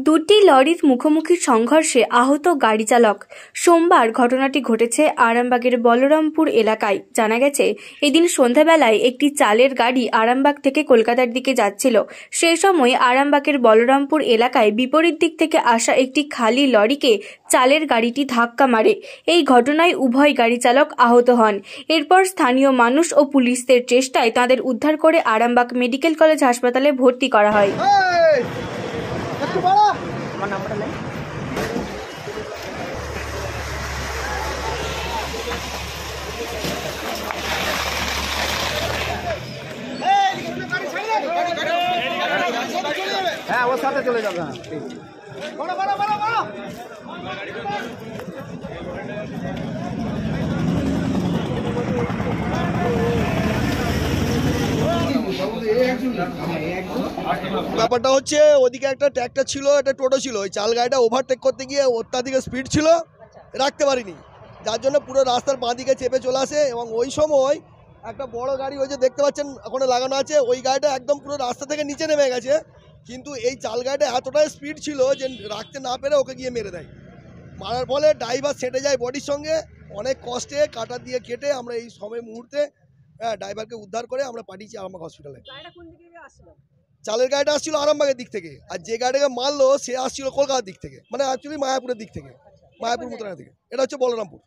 দুটি লরির মুখোমুখি সংঘর্ষে আহত গাড়ি চালক। সোমবার ঘটনাটি ঘটেছে আরামবাগের বলরামপুর এলাকায়। জানা গেছে, এদিন সন্ধ্যাবেলায় একটি চালের গাড়ি আরামবাগ থেকে কলকাতার দিকে যাচ্ছিল। সেই সময় আরামবাগের বলরামপুর এলাকায় বিপরীত দিক থেকে আসা একটি খালি লরিকে চালের গাড়িটি ধাক্কা মারে। এই ঘটনায় উভয় গাড়ি চালক আহত হন। এরপর স্থানীয় মানুষ ও পুলিশদের চেষ্টায় তাদের উদ্ধার করে আরামবাগ মেডিকেল কলেজ হাসপাতালে ভর্তি করা হয়। হ্যাঁ, ওর সাথে চলে যাবে। ব্যাপারটা হচ্ছে, ওদিকে একটা ট্র্যাক্টর ছিল, একটা টোটো ছিল। ওই চাল গাড়িটা ওভারটেক করতে গিয়ে অত্যাধিক স্পিড ছিল, রাখতে পারিনি, যার জন্য পুরো রাস্তার বাঁ দিকে চেপে চলে আসে। এবং ওই সময় একটা বড় গাড়ি, ওই যে দেখতে পাচ্ছেন ওখানে লাগানো আছে, ওই গাড়িটা একদম পুরো রাস্তা থেকে নিচে নেমে গেছে। কিন্তু এই চাল গাড়িটা এতটাই স্পিড ছিল যে রাখতে না পেরে ওকে গিয়ে মেরে দেয়। মারার ফলে ড্রাইভার সেটে যায় বডির সঙ্গে। অনেক কষ্টে কাটার দিয়ে কেটে আমরা এই সময় মুহূর্তে ড্রাইভারকে উদ্ধার করে আমরা পাঠিয়েছি আরামবাগ হসপিটালে। চালের গাড়িটা আসছিল আরামবাগের দিক থেকে, আর যে গাড়িটাকে মারলো সে আসছিল কলকাতার দিক থেকে, মানে অ্যাকচুয়ালি মায়াপুরের দিক থেকে, মায়াপুর মতনা থেকে। এটা হচ্ছে বলরামপুর।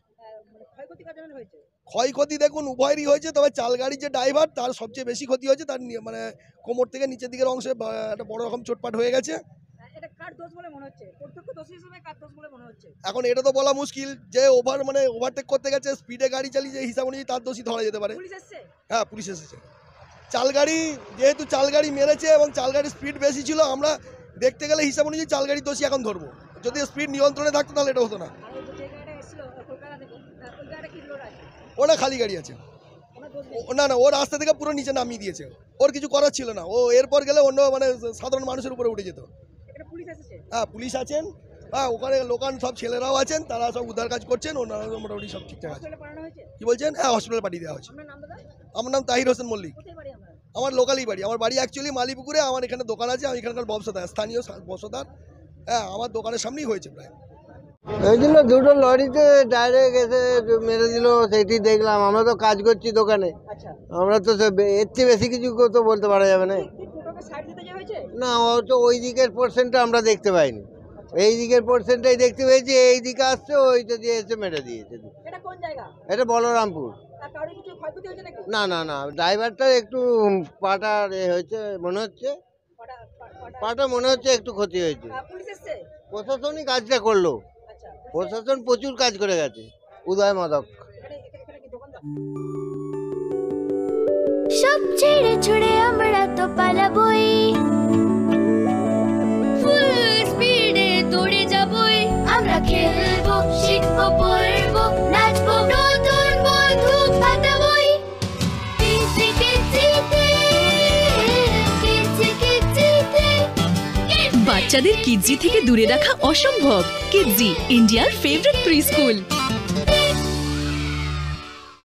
ক্ষয়ক্ষতি দেখুন উভয়েরই হয়েছে, তবে চাল গাড়ির যে ড্রাইভার তার সবচেয়ে বেশি ক্ষতি হয়েছে। তার মানে কোমর থেকে নিচের দিকের অংশে একটা বড় রকম চোটপাট হয়ে গেছে। এখন এটা তো বলা মুশকিল যে ওভারটেক করতে গেছে, স্পিডে গাড়ি চালিয়ে, যে হিসাব অনুযায়ী তার দোষী ধরা যেতে পারে। হ্যাঁ, পুলিশ এসেছে। চাল গাড়ি, যেহেতু চাল গাড়ি মেরেছে এবং চাল গাড়ির স্পিড বেশি ছিল, আমরা দেখতে গেলে হিসাব অনুযায়ী চাল গাড়ির দোষী এখন ধরবো। যদি স্পিড নিয়ন্ত্রণে থাকতো তাহলে এটা হতো না। ওটা খালি গাড়ি আছে। না, ও রাস্তা থেকে পুরো নিচে নামিয়ে দিয়েছে। ওর কিছু করার ছিল না। ও এরপর গেলে অন্য সাধারণ মানুষের উপরে উঠে যেত। হ্যাঁ, পুলিশ আছেন। হ্যাঁ, ওখানে লোকাল সব ছেলেরাও আছেন, তারা সব উদ্ধার কাজ করছেন। ওনারা মোটামুটি সব ঠিকঠাক আছে। কি বলছেন? হ্যাঁ, হসপিটালে পাঠিয়ে দেওয়া হয়েছে। আমার নাম তাহির হোসেন মল্লিক। আমার লোকালই বাড়ি। আমার বাড়ি অ্যাকচুয়ালি মালিপুকুরে। আমার এখানে দোকান আছে, আমি এখানকার ব্যবসাদার, স্থানীয় ব্যবসাদার। হ্যাঁ, আমার দোকানের সামনেই হয়েছে প্রায়। এই জন্য দুটো লরিতে ডাইরেক্ট এসে মেরে দিল, সেইটি দেখলাম। আমরা তো কাজ করছি দোকানে, আমরা তো এর চেয়ে বেশি কিছু তো বলতে পারা যাবে না। না, তো ওই দিকের পোর্শনটা আমরা দেখতে পাইনি, এই দিকের পোর্শনটাই দেখতে পেয়েছি। এই দিকে আসছে, ওইটা দিয়ে এসে মেরে দিয়েছে। এটা বলরামপুর। না না না, ড্রাইভারটা একটু পাটা হয়েছে মনে হচ্ছে, পাটা মনে হচ্ছে একটু ক্ষতি হয়েছে। প্রশাসনই কাজটা করলো, প্রশাসন প্রচুর কাজ করে গেছে। উদয় মাদক। সব ছেড়ে ছুড়ে আমরা তো পালাবই, ফুল স্পিডে দৌড়ে যাবই। আমরা খেলবো, শিখবো, পড়বো, নাচবো, নতুন বন্ধু পাতাবই। বাচ্চাদের কিডজি থেকে দূরে রাখা অসম্ভব। কিডজি, ইন্ডিয়ার ফেভারিট প্রি স্কুল।